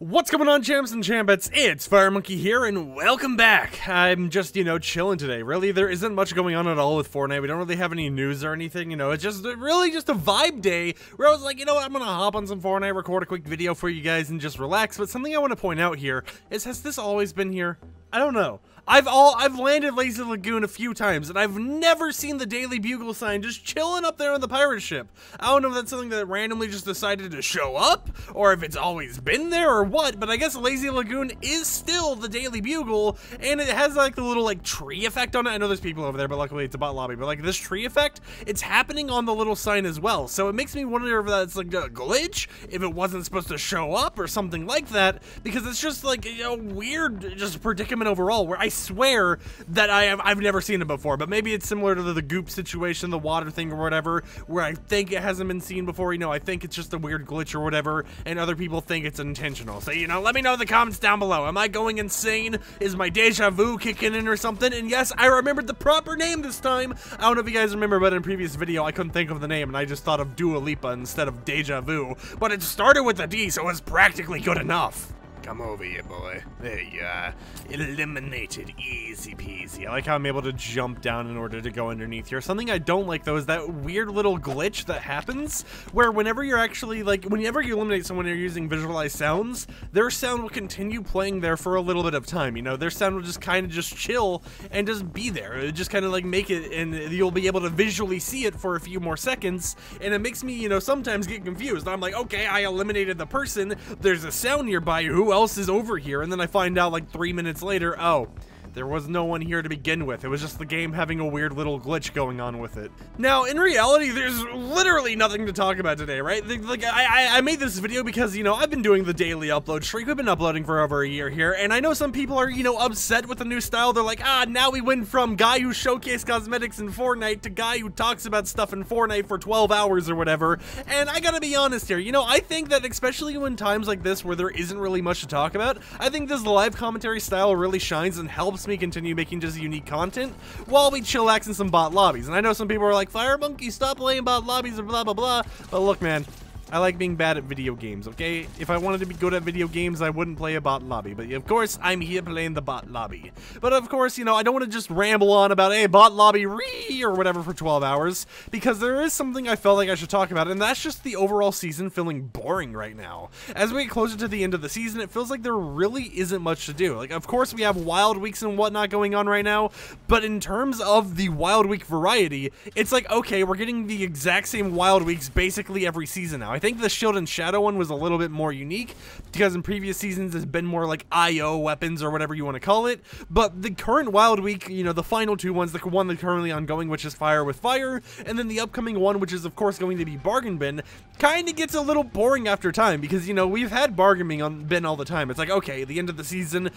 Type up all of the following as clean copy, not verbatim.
What's going on, champs and champets? It's Fire Monkey here, and welcome back. I'm just, chilling today. Really, there isn't much going on at all with Fortnite. We don't really have any news or anything, it's just really just a vibe day where I was like, you know what, I'm gonna hop on some Fortnite, record a quick video for you guys, and just relax. But something I want to point out here is, has this always been here? I don't know. I've landed Lazy Lagoon a few times, and I've never seen the Daily Bugle sign just chilling up there on the pirate ship. I don't know if that's something that randomly just decided to show up, or if it's always been there, or what, but I guess Lazy Lagoon is still the Daily Bugle, and it has like the little tree effect on it. I know there's people over there, but luckily it's a bot lobby, but this tree effect, it's happening on the little sign as well, so it makes me wonder if that's like a glitch, if it wasn't supposed to show up, or something like that, because it's just like, weird just predicament overall, where I swear that I've never seen it before, but maybe it's similar to the goop situation, the water thing or whatever, where I think it hasn't been seen before. I think it's just a weird glitch or whatever, and other people think it's intentional. So, let me know in the comments down below. Am I going insane? Is my deja vu kicking in or something? And yes, I remembered the proper name this time. I don't know if you guys remember, but in a previous video, I couldn't think of the name, and I just thought of Dua Lipa instead of deja vu, but it started with a D, so it was practically good enough. Come over here, boy. There you are. Eliminated. Easy peasy. I like how I'm able to jump down in order to go underneath here. Something I don't like, though, is that weird little glitch that happens where whenever you're actually, whenever you eliminate someone you're using visualized sounds, their sound will continue playing there for a little bit of time. Their sound will just kind of just chill and just be there. It'll just kind of make it, and you'll be able to visually see it for a few more seconds, and it makes me, sometimes get confused. I'm like, okay, I eliminated the person. There's a sound nearby. Who else is over here? And then I find out 3 minutes later, oh, there was no one here to begin with. It was just the game having a weird little glitch going on with it. Now, in reality, there's literally nothing to talk about today, right? I made this video because, I've been doing the daily upload streak. We've been uploading for over a year here, and I know some people are, upset with the new style. They're like, now we went from guy who showcased cosmetics in Fortnite to guy who talks about stuff in Fortnite for 12 hours or whatever. And I gotta be honest here, I think that especially when times like this where there isn't really much to talk about, I think this live commentary style really shines and helps me continue making just unique content while we chillax in some bot lobbies. And I know some people are like, Fire Monkey, stop playing bot lobbies or blah blah blah, but look, man, I like being bad at video games, okay? If I wanted to be good at video games, I wouldn't play a bot lobby. But of course, I'm here playing the bot lobby. But of course, I don't want to just ramble on about, hey, bot lobby or whatever for 12 hours, because there is something I felt like I should talk about, and that's just the overall season feeling boring right now. As we get closer to the end of the season, it feels like there really isn't much to do. Of course, we have wild weeks and whatnot going on right now, but in terms of the wild week variety, it's like, okay, we're getting the exact same wild weeks basically every season now. I think the Shield and Shadow one was a little bit more unique because in previous seasons it's been more like IO weapons or whatever you want to call it, but the current wild week, the final two ones, the one that's currently ongoing, which is Fire with Fire, and then the upcoming one, which is of course going to be Bargain Bin, kind of gets a little boring after time because, we've had Bargain Bin all the time. It's like, okay, the end of the season,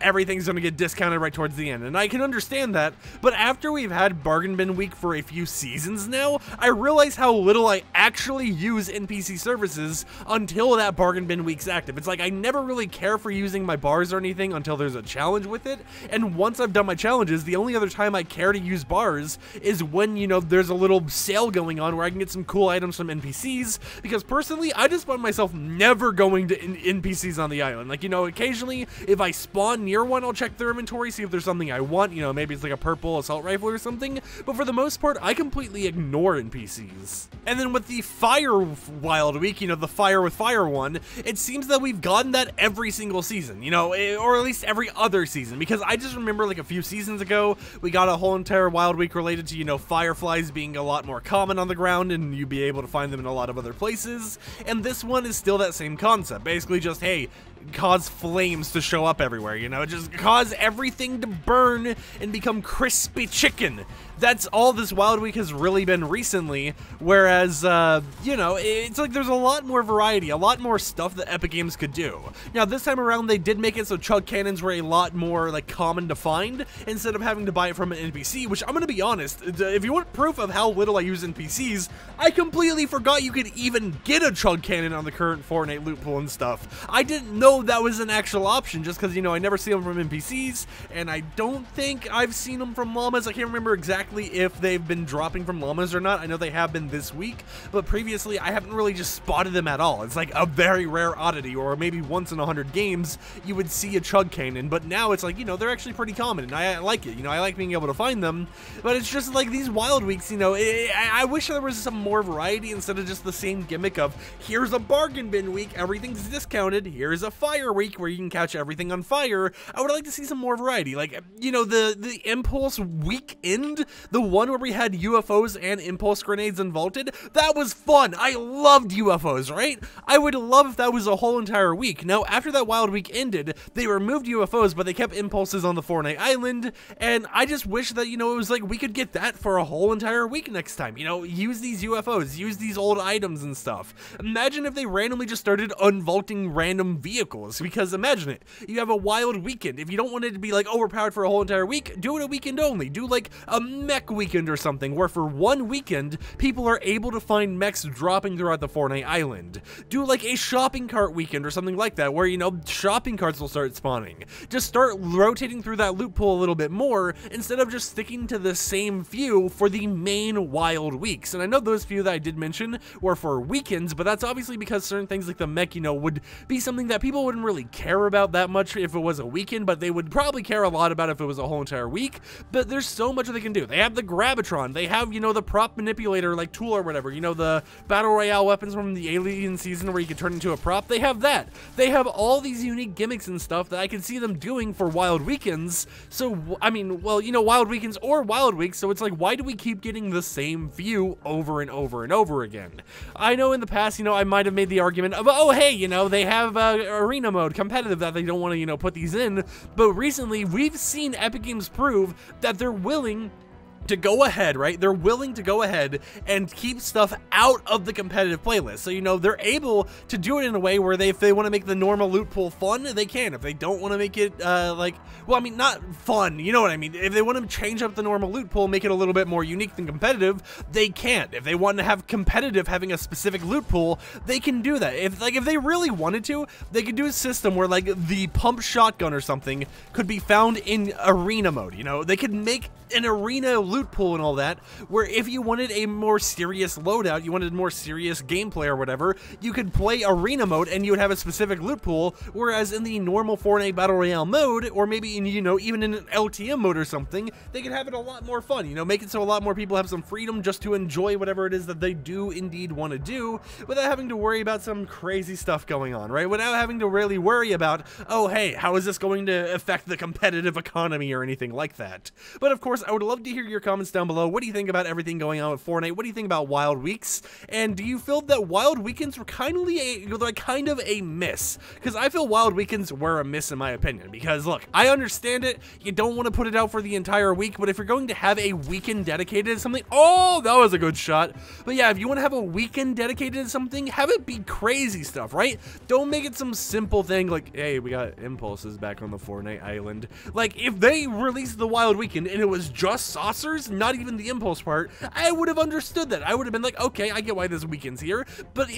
everything's going to get discounted right towards the end, and I can understand that, but after we've had Bargain Bin week for a few seasons now, I realize how little I actually use NPC services until that Bargain Bin week's active. It's like I never really care for using my bars or anything until there's a challenge with it, and once I've done my challenges, the only other time I care to use bars is when, there's a little sale going on where I can get some cool items from NPCs, because personally, I just find myself never going to NPCs on the island. Occasionally, if I spawn near one, I'll check their inventory, see if there's something I want, maybe it's like a purple assault rifle or something, but for the most part, I completely ignore NPCs. And then with the Fire Wild Week, the Fire with Fire one, it seems that we've gotten that every single season, or at least every other season, because I just remember a few seasons ago, we got a whole entire Wild Week related to, fireflies being a lot more common on the ground, and you'd be able to find them in a lot of other places, and this one is still that same concept, basically just, hey, cause flames to show up everywhere, just cause everything to burn and become crispy chicken. That's all this Wild Week has really been recently, whereas, it's like there's a lot more variety, a lot more stuff that Epic Games could do. Now, this time around, they did make it so chug cannons were a lot more, common to find, instead of having to buy it from an NPC, which I'm gonna be honest, if you want proof of how little I use NPCs, I completely forgot you could even get a chug cannon on the current Fortnite loot pool and stuff. I didn't know that was an actual option, just because, I never see them from NPCs, and I don't think I've seen them from llamas. I can't remember exactly exactly if they've been dropping from llamas or not. I know they have been this week, but previously I haven't really just spotted them at all. It's like a very rare oddity, or maybe once in 100 games you would see a chug cannon, but now it's like, you know, they're actually pretty common, and I like it. You know, I like being able to find them, but it's just like these wild weeks, you know, I wish there was some more variety instead of just the same gimmick of, here's a bargain bin week, everything's discounted, here's a fire week where you can catch everything on fire. I would like to see some more variety. Like, you know, the Impulse weekend, the one where we had UFOs and Impulse grenades and vaulted, that was fun. I loved UFOs, right? I would love if that was a whole entire week. Now, after that wild week ended, they removed UFOs, but they kept Impulses on the Fortnite island, and I just wish that, you know, it was like we could get that for a whole entire week next time. You know, use these UFOs, use these old items and stuff. Imagine if they randomly just started unvaulting random vehicles, because imagine it, you have a wild weekend. If you don't want it to be like overpowered for a whole entire week, do it a weekend only. Do like a mech weekend or something, where for one weekend, people are able to find mechs dropping throughout the Fortnite island. Do like a shopping cart weekend or something like that, where, you know, shopping carts will start spawning. Just start rotating through that loot pool a little bit more, instead of just sticking to the same few for the main wild weeks. And I know those few that I did mention were for weekends, but that's obviously because certain things like the mech, you know, would be something that people wouldn't really care about that much if it was a weekend, but they would probably care a lot about if it was a whole entire week. But there's so much that they can do. They have the Gravitron, they have, you know, the prop manipulator like tool or whatever, you know, the battle royale weapons from the Alien season where you can turn into a prop. They have that. They have all these unique gimmicks and stuff that I can see them doing for wild weekends. So I mean, well, you know, wild weekends or wild weeks, so it's like, why do we keep getting the same few over and over and over again? I know in the past, you know, I might have made the argument of, oh hey, you know, they have arena mode competitive that they don't want to, you know, put these in, but recently we've seen Epic Games prove that they're willing to go ahead, right? They're willing to go ahead and keep stuff out of the competitive playlist. So, you know, they're able to do it in a way where if they want to make the normal loot pool fun, they can. If they don't want to make it, like, well, I mean, not fun, you know what I mean? If they want to change up the normal loot pool, make it a little bit more unique than competitive, they can. If they want to have competitive having a specific loot pool, they can do that. If they really wanted to, they could do a system where, like, the pump shotgun or something could be found in arena mode, you know? They could make an arena loot pool and all that, where if you wanted a more serious loadout, you wanted more serious gameplay or whatever, you could play arena mode and you would have a specific loot pool, whereas in the normal Fortnite Battle Royale mode, or maybe in, you know, even in an LTM mode or something, they could have it a lot more fun, you know, make it so a lot more people have some freedom just to enjoy whatever it is that they do indeed want to do, without having to worry about some crazy stuff going on, right? Without having to really worry about, oh hey, how is this going to affect the competitive economy or anything like that. But of course, I would love to hear your comments down below. What do you think about everything going on with Fortnite? What do you think about Wild Weeks? And do you feel that Wild Weekends were kind of a miss? Because I feel Wild Weekends were a miss in my opinion. Because look, I understand it. You don't want to put it out for the entire week, but if you're going to have a weekend dedicated to something, oh, that was a good shot. But yeah, if you want to have a weekend dedicated to something, have it be crazy stuff, right? Don't make it some simple thing like, hey, we got Impulses back on the Fortnite island. Like, if they released the Wild Weekend and it was just saucers, not even the Impulse part, I would have understood that. I would have been like, okay, I get why this weekend's here. But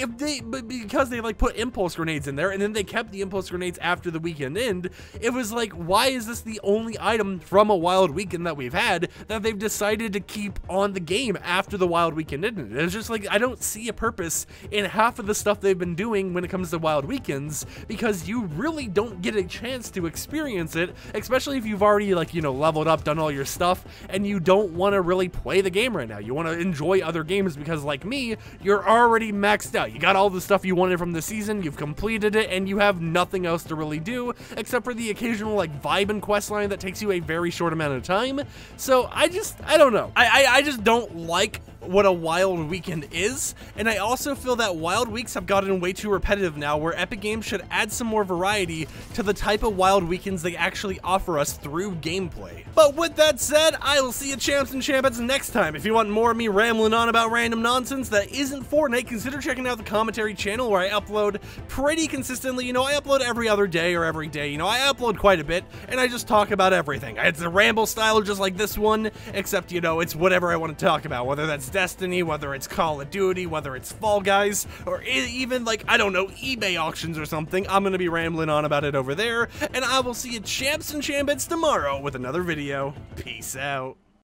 because they like put Impulse grenades in there and then they kept the Impulse grenades after the weekend end, it was like, why is this the only item from a Wild Weekend that we've had that they've decided to keep on the game after the Wild Weekend ended? It's just like, I don't see a purpose in half of the stuff they've been doing when it comes to Wild Weekends, because you really don't get a chance to experience it, especially if you've already, like, you know, leveled up, done all your stuff, and you don't want to really play the game right now. You want to enjoy other games because, like me, you're already maxed out. You got all the stuff you wanted from the season, you've completed it, and you have nothing else to really do except for the occasional, like, vibe and quest line that takes you a very short amount of time. So I don't know. I just don't like what a Wild Weekend is, and I also feel that Wild Weeks have gotten way too repetitive now, where Epic Games should add some more variety to the type of Wild Weekends they actually offer us through gameplay. But with that said, I will see you champs and champettes next time. If you want more of me rambling on about random nonsense that isn't Fortnite, consider checking out the commentary channel where I upload pretty consistently. You know, I upload every other day or every day. You know, I upload quite a bit, and I just talk about everything. It's a ramble style just like this one, except, you know, it's whatever I want to talk about, whether that's Destiny, whether it's Call of Duty, whether it's Fall Guys, or even, like, I don't know, eBay auctions or something. I'm gonna be rambling on about it over there, and I will see you champs and champettes tomorrow with another video. Peace out.